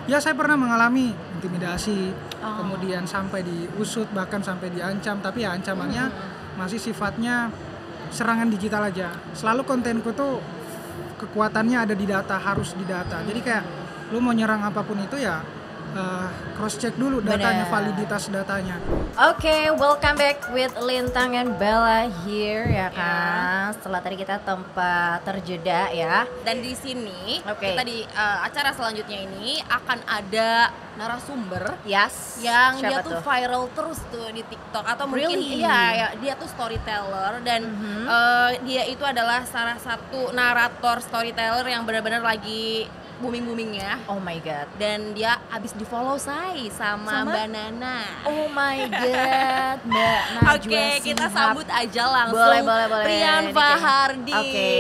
Ya saya pernah mengalami intimidasi, kemudian sampai diusut bahkan sampai diancam, tapi ya ancamannya masih sifatnya serangan digital aja. Selalu kontenku tuh kekuatannya ada di data, harus di data. Jadi kayak lu mau nyerang apapun itu ya cross check dulu datanya, validitas datanya. Oke, welcome back with Lintang and Bella here ya kan. Setelah tadi kita tempat terjeda ya. Dan di sini kita di acara selanjutnya ini akan ada narasumber yang dia tuh viral terus tuh di TikTok atau mungkin ya dia tuh storyteller dan dia itu adalah salah satu narator storyteller yang benar-benar lagi booming-boomingnya. Oh my god. Dan dia abis di follow sama Mbak Nana. Oh my god, Mbak Najwa. Oke, kita sambut aja langsung. Boleh. Rian Fahardi. Oke.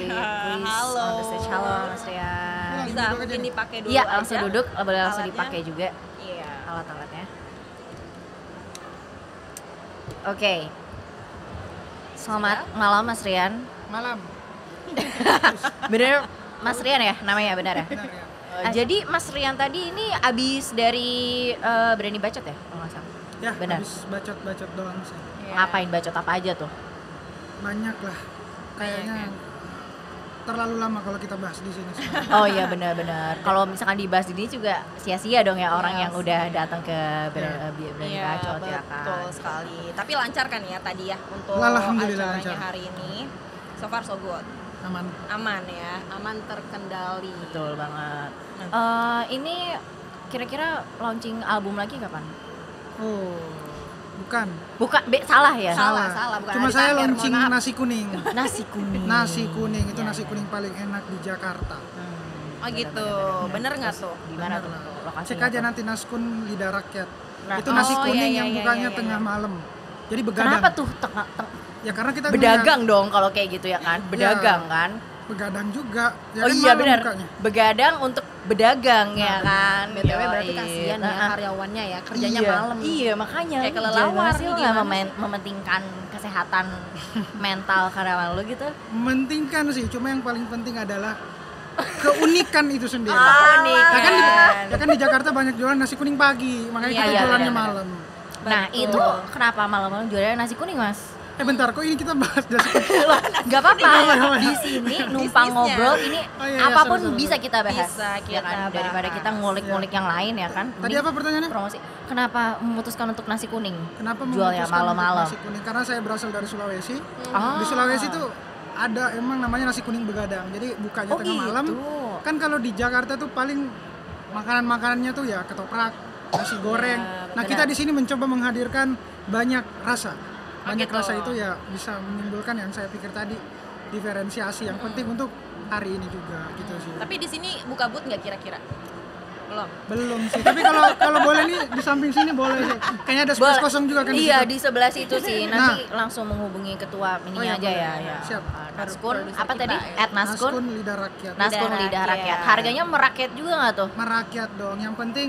Halo. Halo Mas Rian. Bisa mungkin dipakai dulu. Iya, langsung duduk, boleh langsung Alatnya. dipakai juga. Iya. Alat-alatnya. Oke. Selamat malam Mas Rian. Malam. Bener Mas Rian ya namanya, benar ya? Benar ya. Jadi Mas Rian tadi ini abis dari Berani Bacot ya? Kalau nggak salah. Ya, Benar. habis bacot-bacot doang sih. Ngapain bacot apa aja tuh? Banyak lah. Kayaknya terlalu lama kalau kita bahas di sini. Oh iya benar-benar. Kalau misalkan dibahas di sini juga sia-sia dong ya orang yang udah datang ke Berani Bacot ya kan. Betul sekali. Tapi lancar kan ya tadi ya untuk Alhamdulillah acaranya lancar. hari ini. So far so good. Aman ya, aman terkendali. Betul banget. Ini kira-kira launching album lagi kapan? Oh, bukan. Salah ya? Salah, bukan Cuma hari saya terakhir, launching mohon maaf. nasi kuning. Nasi kuning. Nasi kuning itu nasi kuning paling enak di Jakarta. Oh gitu, bener nggak tuh? Di mana tuh Bener lah. lokasinya? Cek aja tuh? nanti Naskun Lidah Rakyat. Nah, Itu nasi oh, kuning iya, yang iya, bukanya iya, tengah iya. malam. Jadi begadang. Kenapa tuh Ya karena kita bedagang dong kalau kayak gitu ya kan? Bedagang kan? begadang juga. Ya Oh kan iya malam benar. bukanya. Begadang untuk bedagang ya kan? BTW berarti Yoi. kasihan ya Nah, karyawannya ya, kerjanya iya, malam. Iya makanya Kayak lu kelelawar jangan sih nih, lu nggak gimana mementingkan kesehatan mental karyawan lu gitu. Mementingkan sih, cuma yang paling penting adalah keunikan itu sendiri. Keunikan. Ya kan di Jakarta banyak jualan nasi kuning pagi, makanya Iya, kita iya, jualannya benar. malam. Nah Betul. itu kenapa malam-malam jualnya nasi kuning mas? Bentar, kok ini kita bahas nasi kuning? Gak apa-apa, Iya. di sini numpang Bisnisnya. ngobrol ini Oh, iya, apapun seru. bisa kita bahas. Bisa ya kan? kita Daripada bahas. kita ngulik-ngulik yang lain ya kan. Tadi Mending apa pertanyaannya? promosi. Kenapa memutuskan untuk nasi kuning? Kenapa Jualnya memutuskan untuk malam-malam? nasi kuning? Karena saya berasal dari Sulawesi. Ah. Di Sulawesi tuh ada emang namanya nasi kuning begadang. Jadi bukanya Oh, tengah gitu. malam. Kan kalau di Jakarta tuh paling makanan-makanannya tuh ya ketoprak, nasi goreng. Nah, kita di sini mencoba menghadirkan banyak rasa. Banyak gitu. rasa itu ya bisa menimbulkan yang saya pikir tadi diferensiasi yang penting untuk hari ini juga gitu sih. Tapi di sini buka booth nggak kira-kira? Belum sih. Tapi kalau boleh nih di samping sini boleh sih. Kayaknya ada space kosong juga kan di Iya situ. di sebelah situ sih. Nanti langsung menghubungi ketua ini Oh, iya, aja boleh. ya. Ya. Siap. Naskun Produser apa kita tadi? ya. Naskun. Naskun Lidah Rakyat. Naskun Lidah Lidah Rakyat. Rakyat. Harganya merakyat juga nggak tuh? Merakyat dong. Yang penting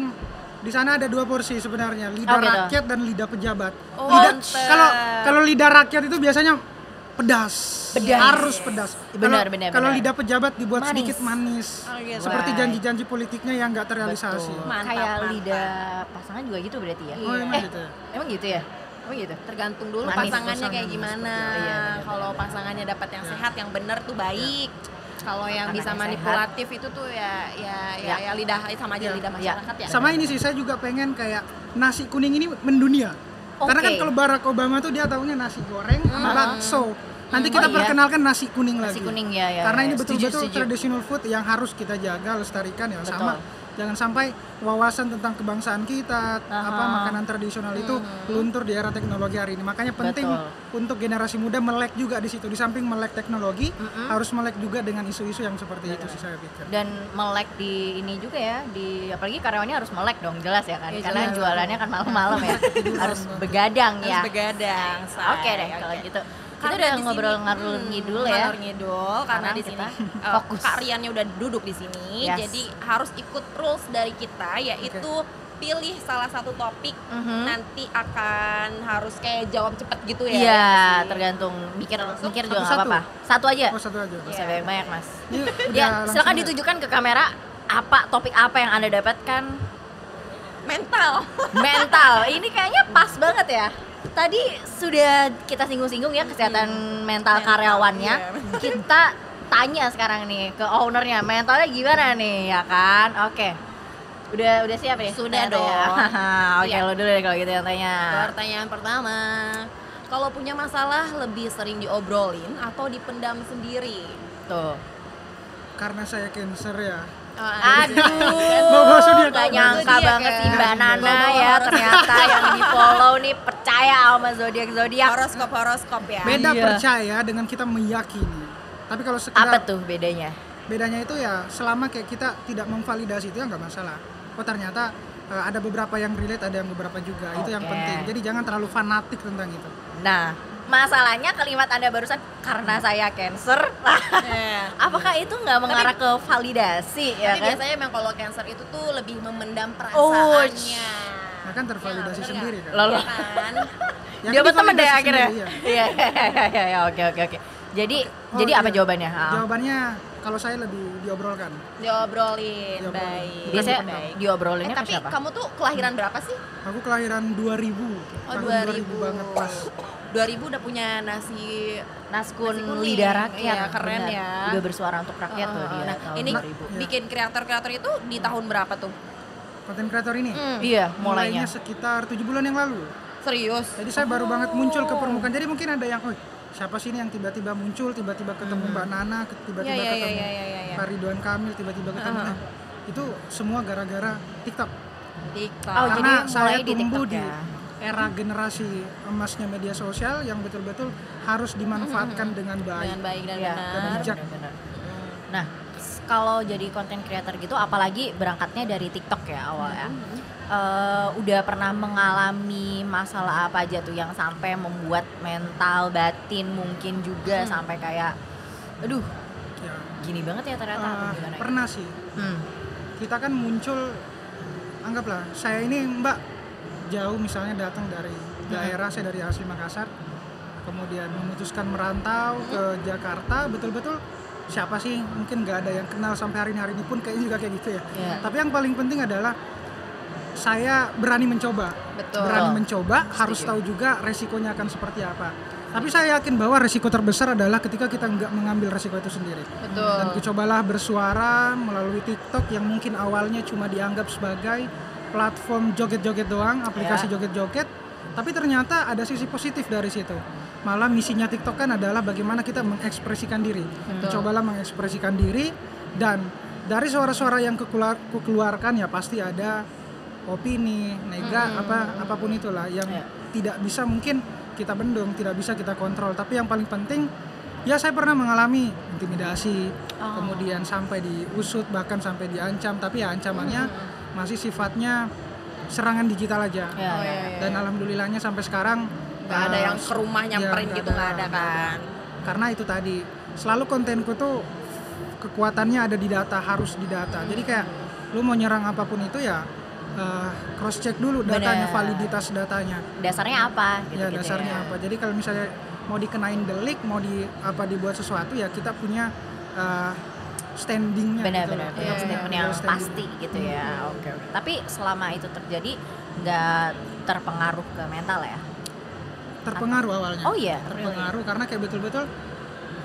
di sana ada dua porsi sebenarnya, lidah Oh, gitu. rakyat dan lidah pejabat. Oh, Lidah mantep. kalau lidah rakyat itu biasanya pedas. Pedas. Harus pedas. Benar, Kalau- benar, Kalau benar. lidah pejabat dibuat Manis. sedikit manis. Oh, gitu. Seperti Right. janji-janji politiknya yang nggak terrealisasi. Betul. Mantap, Kayak mantap. lidah pasangan juga gitu berarti ya? Oh, emang gitu ya? Emang gitu ya? Emang gitu? Tergantung dulu Manis. pasangannya kayak Pasangan, gimana. seperti itu. Iya, benar, Kalau benar. pasangannya dapat yang sehat, yang benar tuh baik. Kalau yang Makanan bisa yang manipulatif itu tuh ya lidah sama aja Ya. lidah masyarakat ya. Sama ini sih saya juga pengen kayak nasi kuning ini mendunia. Karena kan Oke. kalau Barack Obama tuh dia tahunya nasi goreng sama bakso. Nanti kita Oh, iya. perkenalkan nasi kuning Nasi lagi. kuning ya. Karena ini Setuju, betul-betul setuju. traditional food yang harus kita jaga, lestarikan ya. Betul. Sama jangan sampai wawasan tentang kebangsaan kita, apa makanan tradisional itu luntur di era teknologi hari ini. Makanya penting Betul. untuk generasi muda melek juga di situ. Di samping melek teknologi, harus melek juga dengan isu-isu yang seperti itu sih saya pikir. Dan melek di ini juga ya, apalagi karyawannya harus melek dong, jelas ya kan? Iya, Karena jelas. jualannya kan malam-malam ya, harus begadang ya. Harus begadang. Oke deh kalau gitu. Kita Karena udah di ngobrol sini, ngalur ngidul ya. Ngalur ngidul karena Sekarang di sini kita fokus. Kak Riannya udah duduk di sini. Yes. Jadi harus ikut rules dari kita yaitu pilih salah satu topik nanti akan harus kayak jawab cepet gitu ya. Iya, sih? tergantung mikir juga nggak Satu-satu? apa-apa. Satu aja. Oh, satu aja. Bisa banyak-banyak mas. Ini Ya udah silakan langsung ditujukan ke kamera topik apa yang Anda dapatkan? Mental. Ini kayaknya pas banget ya. Tadi sudah kita singgung-singgung ya kesehatan mental karyawannya. Iya. Kita tanya sekarang nih ke ownernya, mentalnya gimana nih ya kan? Oke. Udah siap ya? Sudah Tanya dong. ya? Oke, lo dulu deh kalau gitu yang tanya. Pertanyaan pertama, kalau punya masalah lebih sering diobrolin atau dipendam sendiri? Tuh. Karena saya cancer ya. Aduh, gak nyangka banget sih Mbak Nana ya, ternyata yang di follow nih percaya sama zodiak. Horoskop ya. Beda percaya dengan kita meyakini. Tapi kalau sekedar apa tuh bedanya? Bedanya itu ya selama kayak kita tidak memvalidasi itu ya nggak masalah. Oh ternyata ada beberapa yang relate, ada yang beberapa juga. Itu yang penting. Jadi jangan terlalu fanatik tentang itu. Nah, masalahnya kalimat Anda barusan karena saya cancer. Apakah itu nggak mengarah ke validasi ya Tapi kan? biasanya memang kalau cancer itu tuh lebih memendam perasaannya. Nah kan tervalidasi sendiri kan. Loh. Ya kan? Ya Dia kan temen deh divalidasi akhirnya. sendiri, Iya, oke. Jadi apa iya. jawabannya? Jawabannya kalau saya lebih diobrolkan. Diobrolin, baik. Biasanya Baik. diobrolinnya ke Tapi siapa? kamu tuh kelahiran berapa sih? Aku kelahiran 2000. Oh, Tahun 2000 banget pas. 2000 udah punya nasi Naskun kuning. lidah rakyat. Iya, keren benar. ya. Udah bersuara untuk rakyat tuh dia. Nah, tahun ini 2000. bikin kreator-kreator itu di tahun berapa tuh? Konten kreator ini Iya, mulainya mulainya. sekitar 7 bulan yang lalu. Serius? Jadi saya baru banget muncul ke permukaan. Jadi mungkin ada yang, siapa sih ini yang tiba-tiba muncul, tiba-tiba ketemu Mbak Nana, tiba-tiba Ya, ketemu ya. Pak Ridwan Kamil, tiba-tiba ketemu. Nah, itu semua gara-gara TikTok. TikTok. Oh, Karena jadi saya mulai di tumbuh TikTok di ya. era generasi emasnya media sosial yang betul-betul harus dimanfaatkan dengan baik. Dengan baik dan Iya, benar. bijak. benar. Nah, kalau jadi content creator gitu, apalagi berangkatnya dari TikTok ya awalnya. Udah pernah mengalami masalah apa aja tuh yang sampai membuat mental batin mungkin juga sampai kayak, aduh, Ya. gini banget ya ternyata atau gimana? Pernah sih. Kita kan muncul, anggaplah saya ini Mbak jauh misalnya datang dari daerah, saya dari asli Makassar, kemudian memutuskan merantau ke Jakarta, betul-betul siapa sih, mungkin nggak ada yang kenal sampai hari ini pun kayaknya juga kayak gitu ya. Tapi yang paling penting adalah saya berani mencoba. Betul. Berani mencoba, harus tahu juga resikonya akan seperti apa. Tapi saya yakin bahwa resiko terbesar adalah ketika kita nggak mengambil resiko itu sendiri. Betul. Dan cobalah bersuara melalui TikTok yang mungkin awalnya cuma dianggap sebagai platform joget-joget doang, aplikasi joget-joget. Tapi ternyata ada sisi positif dari situ. Malah misinya TikTok kan adalah bagaimana kita mengekspresikan diri. Cobalah mengekspresikan diri, dan dari suara-suara yang kukeluarkan ya pasti ada opini, apapun itulah yang tidak bisa mungkin kita bendung, tidak bisa kita kontrol. Tapi yang paling penting, ya saya pernah mengalami intimidasi, kemudian sampai diusut, bahkan sampai diancam. Tapi ya ancamannya masih sifatnya serangan digital aja. Dan alhamdulillahnya sampai sekarang Nggak ada yang ke rumah nyamperin gitu, nggak ada kan? Karena itu tadi, selalu kontenku tuh kekuatannya ada di data, harus di data. Jadi kayak lu mau nyerang apapun itu ya cross check dulu datanya, validitas datanya. Dasarnya apa? Ya dasarnya apa. Jadi kalau misalnya mau dikenain delik, mau dibuat sesuatu ya kita punya standingnya. Benar-benar punya statement yang pasti gitu ya. Oke. Tapi selama itu terjadi nggak terpengaruh ke mental ya? Terpengaruh awalnya. Oh iya, terpengaruh karena kayak betul-betul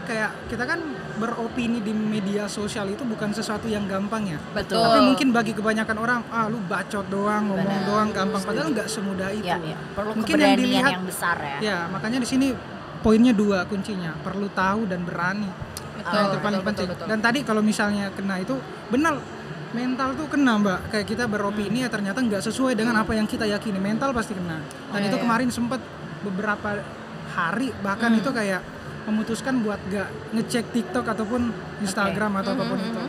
kayak kita kan beropini di media sosial itu bukan sesuatu yang gampang ya. Betul. Tapi mungkin bagi kebanyakan orang, lu bacot doang, ngomong doang gampang, padahal nggak semudah itu. Ya. Perlu mungkin keberanian yang dilihat yang besar ya. Ya, makanya di sini poinnya 2 kuncinya, perlu tahu dan berani. Nah, itu paling penting. Betul. Dan tadi kalau misalnya kena itu benar, mental tuh kena Mbak. Kayak kita beropini ya ternyata nggak sesuai dengan apa yang kita yakini, mental pasti kena. Dan itu kemarin sempat beberapa hari bahkan itu kayak memutuskan buat gak ngecek TikTok ataupun Instagram atau apapun itu.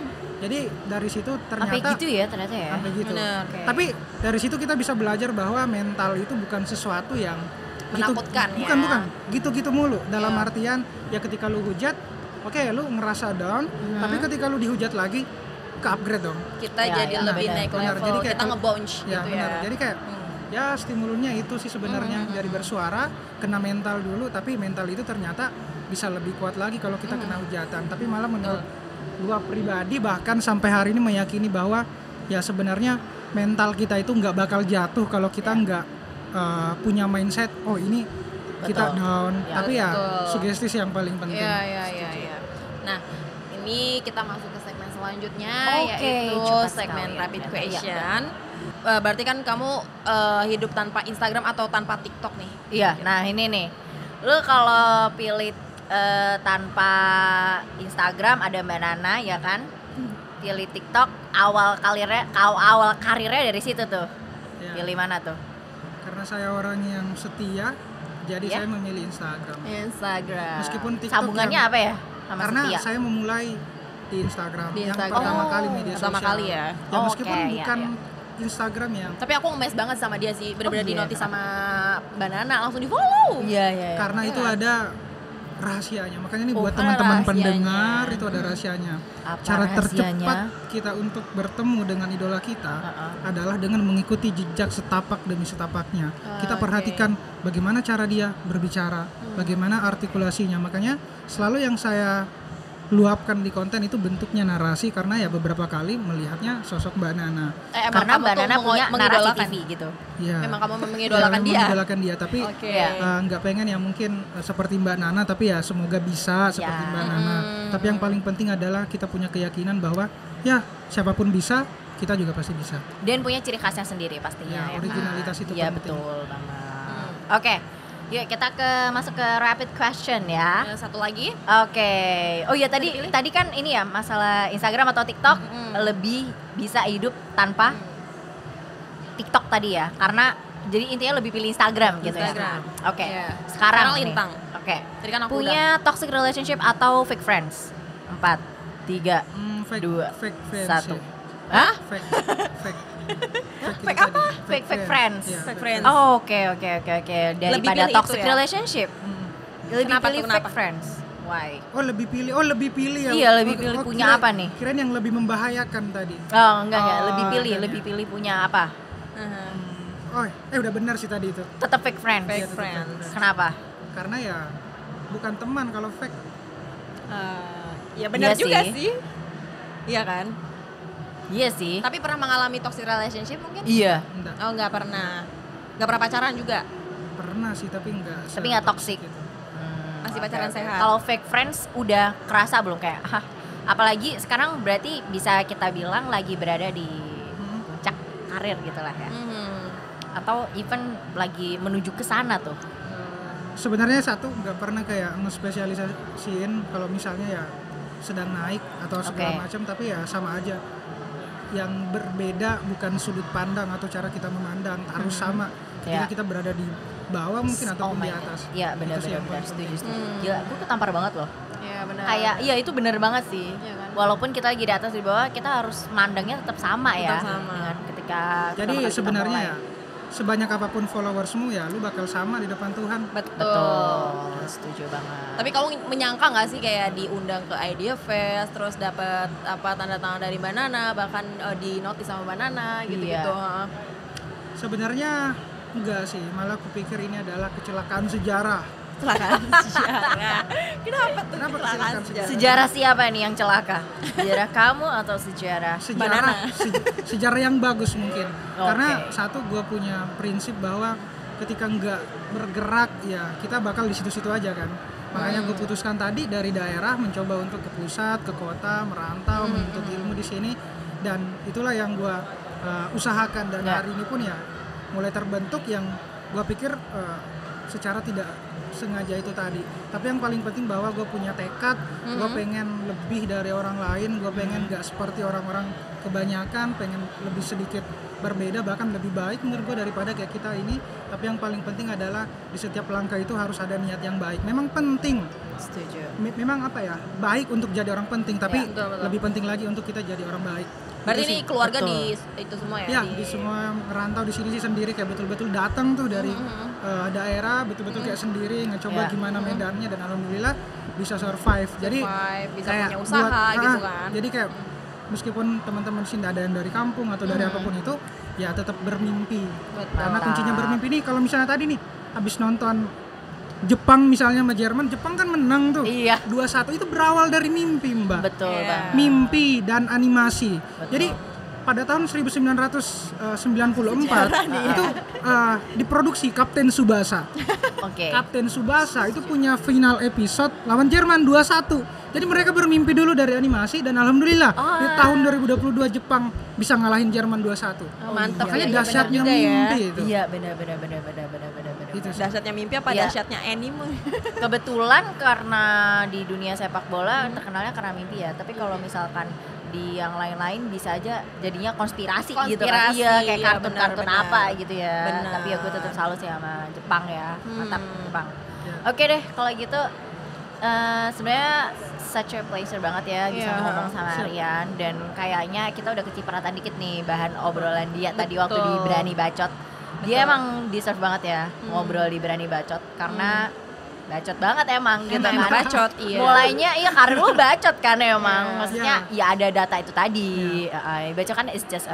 Jadi dari situ ternyata sampai gitu ya ternyata ya. Sampai gitu. Bener. Tapi dari situ kita bisa belajar bahwa mental itu bukan sesuatu yang menakutkan gitu, bukan gitu-gitu mulu. Dalam artian ya ketika lu hujat, oke, lu ngerasa down, tapi ketika lu dihujat lagi ke upgrade dong. Kita jadi lebih naik level, Jadi kayak kita nge-bounce ya, gitu benar. ya. Jadi kayak ya stimulunnya itu sih sebenarnya dari bersuara, kena mental dulu, tapi mental itu ternyata bisa lebih kuat lagi kalau kita kena hujatan. Tapi malah menurut gua pribadi bahkan sampai hari ini meyakini bahwa ya sebenarnya mental kita itu nggak bakal jatuh kalau kita nggak punya mindset ini kita down, tapi ya sugesti sih yang paling penting. Iya. Nah, ini kita masuk ke segmen selanjutnya, yaitu segmen rapid question. Berarti kan kamu hidup tanpa Instagram atau tanpa TikTok nih? Iya. Nah ini nih, lu kalau pilih tanpa Instagram ada Mbak Nana ya kan? Pilih TikTok, awal karirnya dari situ tuh. Ya. Pilih mana tuh? Karena saya orang yang setia, jadi saya memilih Instagram. Meskipun TikTok sambungannya apa ya? Sama karena setia. saya memulai di Instagram. Yang pertama kali media sosial. Pertama kali ya. Ya meskipun bukan Instagram ya. Tapi aku nge-mes banget sama dia sih, benar-benar di-notice sama Mbak Nana, langsung di-follow. Iya. Karena itu ada rahasianya. Makanya ini buat teman-teman pendengar itu ada rahasianya. Cara tercepat kita untuk bertemu dengan idola kita adalah dengan mengikuti jejak setapak demi setapaknya. Kita perhatikan bagaimana cara dia berbicara, bagaimana artikulasinya. Makanya selalu yang saya luapkan di konten itu bentuknya narasi, karena ya beberapa kali melihatnya sosok Mbak Nana. Karena Mbak Nana punya narasi TV gitu. Ya. Memang kamu mengidolakan dia. Mengidolakan dia, tapi nggak pengen ya mungkin seperti Mbak Nana, tapi ya semoga bisa seperti Mbak Nana. Tapi yang paling penting adalah kita punya keyakinan bahwa ya siapapun bisa, kita juga pasti bisa. Dan punya ciri khasnya sendiri pastinya. Ya, originalitas itu penting. Iya betul banget. Oke. Yuk kita masuk ke rapid question ya. Satu lagi. Oke. Oh iya tadi kan ini ya masalah Instagram atau TikTok lebih bisa hidup tanpa TikTok tadi ya. Karena jadi intinya lebih pilih Instagram gitu ya. Oke. Sekarang Lintang. Oke. Punya toxic relationship atau fake friends? 4, 3, 2, fake 1. Hah? Fake apa? Fake friends. Yeah, fake friends. Oh, oke. Daripada toxic relationship. Lebih Kenapa pilih fake friends. Why? Lebih pilih ya. Iya, lebih pilih punya apa nih? Kirain yang lebih membahayakan tadi. Oh, enggak. Lebih pilih punya apa? Udah benar sih tadi itu. Tetap fake friends. Fake friends. Kenapa? Karena ya bukan teman kalau fake. Ya benar juga sih. Iya kan? Iya sih. Tapi pernah mengalami toxic relationship mungkin? Iya. Enggak pernah. Enggak pernah pacaran juga? Pernah sih, tapi enggak. Tapi enggak toxic. Gitu. Masih pacaran sehat. Kalau fake friends udah kerasa belum kayak apalagi sekarang berarti bisa kita bilang lagi berada di puncak karir gitu lah ya. Atau even lagi menuju ke sana tuh. Sebenarnya satu enggak pernah kayak ngespesialisasiin kalau misalnya ya sedang naik atau segala macam, tapi ya sama aja. Yang berbeda bukan sudut pandang atau cara kita memandang, harus sama ketika kita berada di bawah mungkin ataupun di atas. Iya benar setuju. Gila, gue ketampar banget loh. Iya benar. Kayak itu benar banget sih. Ya, kan? Walaupun kita lagi di atas di bawah, kita harus mandangnya tetap sama ya. Dengan ketika jadi sebenarnya ya sebanyak apapun followersmu ya lu bakal sama di depan Tuhan. Betul. Setuju banget. Tapi kamu menyangka nggak sih kayak diundang ke Idea Fest terus dapat tanda tangan dari Mbak Nana, bahkan di notice sama Mbak Nana gitu-gitu. Sebenarnya enggak sih, malah kupikir ini adalah kecelakaan sejarah. Kecelakaan sejarah. Kenapa tuh kecelakaan sejarah? Sejarah siapa nih yang celaka? Sejarah kamu atau sejarah sejarah yang bagus mungkin. Karena satu, gue punya prinsip bahwa ketika nggak bergerak ya kita bakal di situ-situ aja kan. Makanya gue putuskan tadi dari daerah mencoba untuk ke pusat, ke kota, merantau, menuntut ilmu di sini, dan itulah yang gue usahakan, dan hari ini pun ya mulai terbentuk yang gue pikir secara tidak sengaja itu tadi. Tapi yang paling penting bahwa gue punya tekad, gue pengen lebih dari orang lain, gue pengen gak seperti orang-orang kebanyakan, pengen lebih sedikit berbeda, bahkan lebih baik menurut gue daripada kayak kita ini. Tapi yang paling penting adalah di setiap langkah itu harus ada niat yang baik. Memang penting. Setuju. Memang baik untuk jadi orang penting, tapi lebih penting lagi untuk kita jadi orang baik. Berarti ini keluarga di itu semua ya? Iya, di semua merantau di sini sih sendiri, kayak betul-betul datang tuh dari daerah, betul-betul kayak sendiri ngecoba gimana medannya, dan alhamdulillah bisa survive. Jadi bisa kayak punya usaha gitu kan. Jadi kayak meskipun teman-teman sini ada yang dari kampung atau dari apapun itu, ya tetap bermimpi. Karena kuncinya bermimpi nih, kalau misalnya tadi nih habis nonton Jepang misalnya sama Jerman, Jepang kan menang tuh. Iya. 2-1 itu berawal dari mimpi, Mbak. Betul, Bang. Mimpi dan animasi. Betul. Jadi pada tahun 1994 itu diproduksi Kapten Tsubasa. Oke. Kapten Tsubasa itu punya final episode lawan Jerman 2-1. Jadi mereka bermimpi dulu dari animasi dan alhamdulillah di tahun 2022 Jepang bisa ngalahin Jerman 2-1. Mantap. Makanya Ya, dahsyatnya benar juga mimpi itu. Iya, benar. Gitu sih. Dahsyatnya mimpi apa Iya. dahsyatnya anime? Kebetulan karena di dunia sepak bola terkenalnya karena mimpi ya. Tapi kalau misalkan di yang lain-lain bisa aja jadinya konspirasi gitu kan. Iya, kayak iya, kartun-kartun benar. apa gitu ya. Benar. Tapi ya gue tetap salut sih sama Jepang ya. Mantap Jepang. Ya. Oke deh, kalau gitu sebenarnya such a pleasure banget ya bisa Iya. ngomong sama Rian, dan kayaknya kita udah kecipratan dikit nih bahan obrolan dia tadi waktu di Berani Bacot. Dia emang deserve banget ya ngobrol di Berani Bacot karena bacot banget emang gitu kan. Bacot, iya. Mulainya iya karir lu bacot kan emang. Iya. Maksudnya ya ada data itu tadi. Bacot kan is just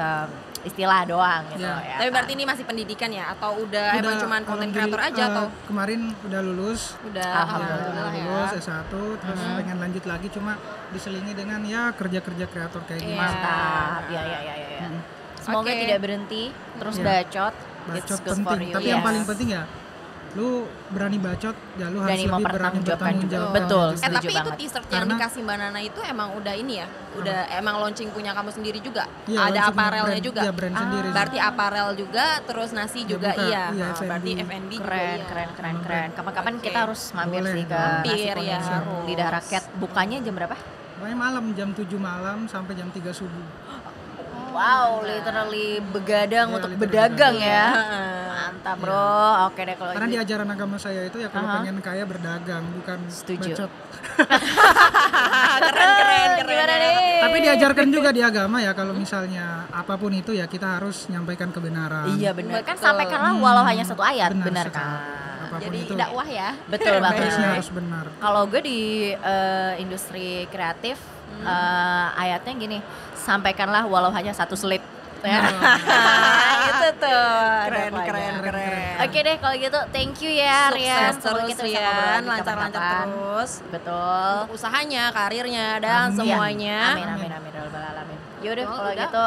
istilah doang gitu Iya. ya. Tapi kan. berarti ini masih pendidikan ya? Atau udah emang cuman konten kreator aja atau? Kemarin udah lulus. Udah, Alhamdulillah alhamdulillah ya. Lulus S1 terus pengen lanjut lagi cuma diselingi dengan ya kerja-kerja kreator kayak Iya. gini. Mantap. Ya. Semoga Oke. tidak berhenti, terus Iya. bacot. Bacot It's good for penting, you. tapi yang Yes. paling penting ya lu berani bacot, ya lu harus Berani lebih berani mempertanggungjawabkan bertanggung juga. jawab. Betul. Gitu. Tapi itu banget. t-shirt yang Karena- dikasih Mbak Nana itu emang udah ini ya? Udah emang launching punya kamu sendiri juga? Iya, Ada langsung aparelnya brand- juga? Iya, brand sendiri. Berarti aparel juga, terus nasi juga buka, iya. iya, Oh, F&B. berarti F&B juga Keren, iya. keren. Kapan-kapan Oke. kita harus mampir Boleh, sih ke boleh. Nasi Mampir, Kuning ya, harus. Lidah Rakyat. Bukanya jam berapa? Pokoknya malam jam 7 malam sampai jam 3 subuh. Wow, literally begadang Iya, untuk literally berdagang ya. Heeh. Mantap bro, oke deh kalau Karena di gitu. ajaran agama saya itu ya kalau pengen kaya berdagang, bukan Setuju. bacot. Keren. Gimana nih? Tapi diajarkan juga di agama ya kalau misalnya apapun itu ya kita harus menyampaikan kebenaran. Iya benar. Kan Betul. sampaikanlah walau hanya satu ayat, benar sekali. kan? Apapun Jadi itu dakwah ya. Betul banget. konteksnya harus benar. Kalau gue di industri kreatif, ayatnya gini, sampaikanlah walau hanya satu slip. Ya. Itu tuh. Keren. Oke deh kalau gitu, thank you ya Rian. Sukses Semoga terus kita bisa ngobrol Rian, lagi lancar-lancar kapan-kapan. terus. Betul. Untuk usahanya, karirnya, dan Amin. semuanya. Amin. Rabbal alamin. Yaudah Betul, kalau udah. gitu,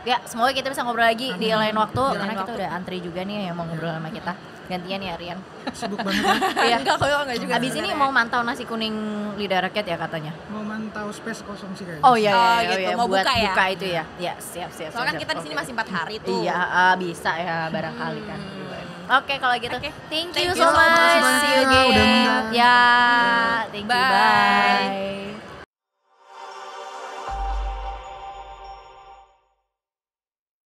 ya semoga kita bisa ngobrol lagi di lain waktu Di karena lain kita waktu. udah antri juga nih yang mau ngobrol sama kita. Gantian ya Rian. Sibuk banget ya. Iya. Enggak juga. Abis ini mau mantau Nasi Kuning Lidah Rakyat ya katanya. Mau mantau space kosong sih kayaknya. Oh iya, Oh, gitu. Mau buat buka ya? buka itu ya. Ya, siap. Soalnya kan kita di sini masih 4 hari tuh. Iya, bisa ya barangkali kan. Oke, kalau gitu. Oke. Thank Thank you you so so much. much. See you Udah again. undang. Ya, thank you. Bye. Bye.